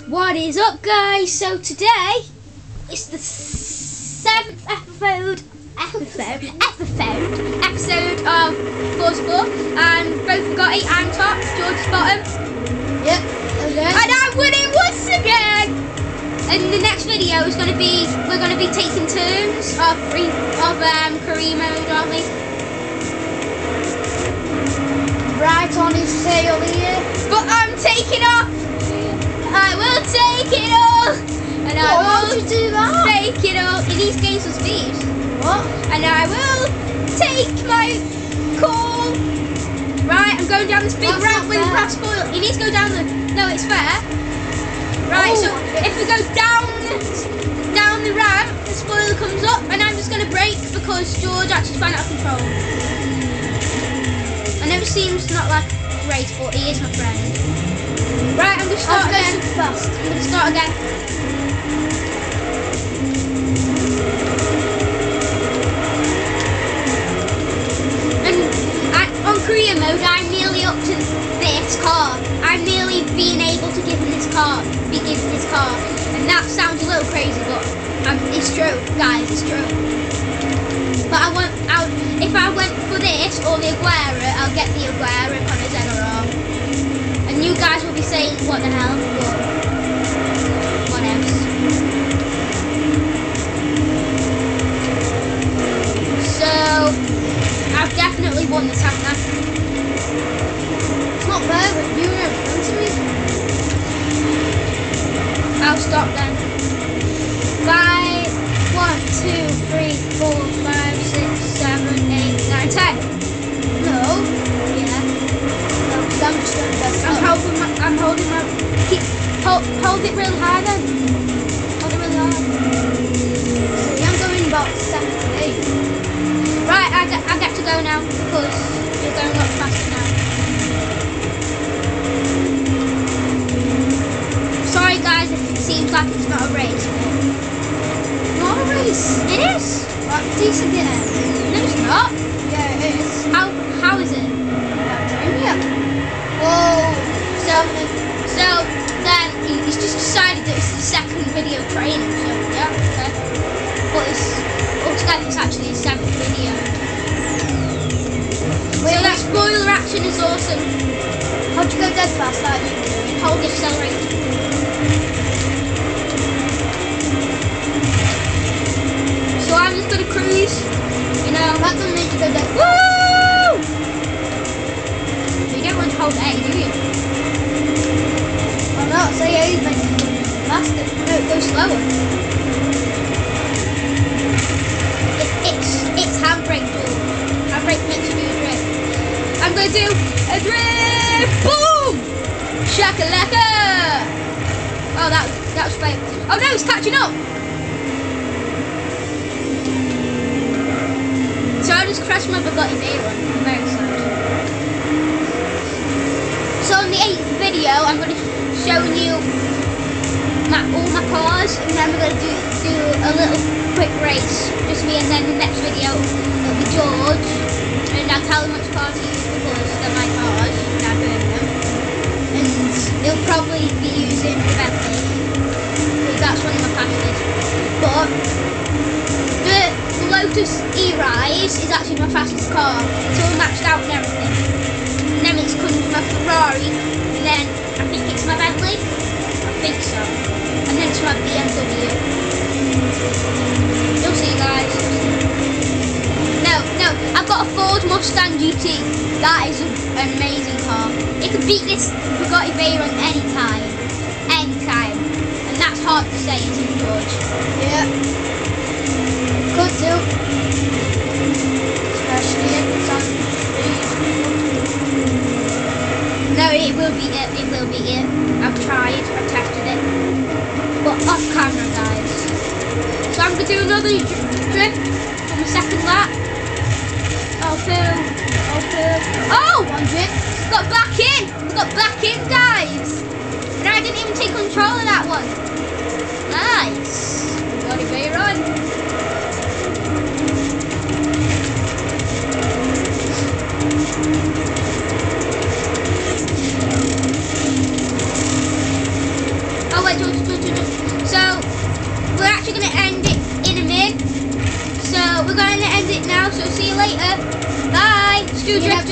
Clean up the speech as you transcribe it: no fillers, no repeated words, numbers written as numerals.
What is up, guys? So today it's the 7th episode of Foza, and both got it. I'm top, George's bottom. Yep. Okay. And I'm winning once again. And the next video is going to be we're going to be taking turns of career mode, aren't we? Right on his tail here. But I'm taking off. I will take it all, and I will do that? take it all. It needs gain some speed. What? And I will take my call. Right, I'm going down this big ramp with fast spoil. It needs to go down the. No, it's fair. Right, so if we go down the ramp, the spoiler comes up, and I'm just going to brake because George actually spun out of control. I never seems not like great, but he is my friend. Right, I'm going to start again. Fast. I'm going to start again. And on career mode, I'm nearly up to this car. I'm nearly being able to give him this car, and that sounds a little crazy, but it's true, guys. It's true. But if I went for this or the Aguera, I'll get the Aguera on his NRR. And you guys will be saying, what the hell? What else? So, I've definitely won this, haven't I? It's not fair, but you were in front of me. I'll stop then. 1, 2, 3, 4, 5, 6, 7, 8, 9, 10. No. Yeah. No, because I'm just going to best up. I'm holding my. Hold it really high then. Hold it really high. See, I'm going about 7 to 8. Right, I get to go now because you're going a lot faster now. Sorry guys if it seems like it's not a race. Not a race. It is. Right, decent again. No, it's not. Yeah, it is. How is it? Yeah. Whoa. So then he's just decided that it's the second video training. So yeah, okay. But altogether it's actually his 7th video. So that spoiler action is awesome. How'd you go dead fast? Like you doing? Hold the accelerator. So I'm just gonna cruise, you know. That doesn't make you go dead fast. Woo! You don't want to hold A, do you? Why not? Say A is meant to go faster. No, go slower. It's handbrake tool. Handbrake makes you do a drift. I'm gonna do a drift. Boom! Shakalaka! Oh, that was fake. Oh no, it's catching up. So I just crashed my Bugatti Veyron. I'm very sad. So in the 8th video, I'm going to show you all my cars, and then we're going to do a little quick race, just me, and then the next video it'll be George, and I'll tell him which cars he used because they're my cars, and I've heard them. And he'll probably be using the Bentley, because that's one of my fastest. But the Lotus E-Rise is actually my fastest car. It's all matched out and everything. And then it's comes my Ferrari, and then I think it's my Bentley. I think so. And then it's my BMW. You'll see, guys. No, I've got a Ford Mustang GT. That is an amazing car. It could beat this Bugatti Veyron anytime. And that's hard to say, isn't it, George? Yeah. Could do. Especially if it's on speed. No, it will be it. It will be it. I've tried. I've tested it. But off camera, guys. So I'm going to do another drift on the second lap. Oh! One drift. Got back in. Got back in, guys. And I didn't even take control of that one. Nice. Got it very right. wait, so we're actually going to end it in a minute. So we're going to end it now. So see you later. Bye. Stu Drift.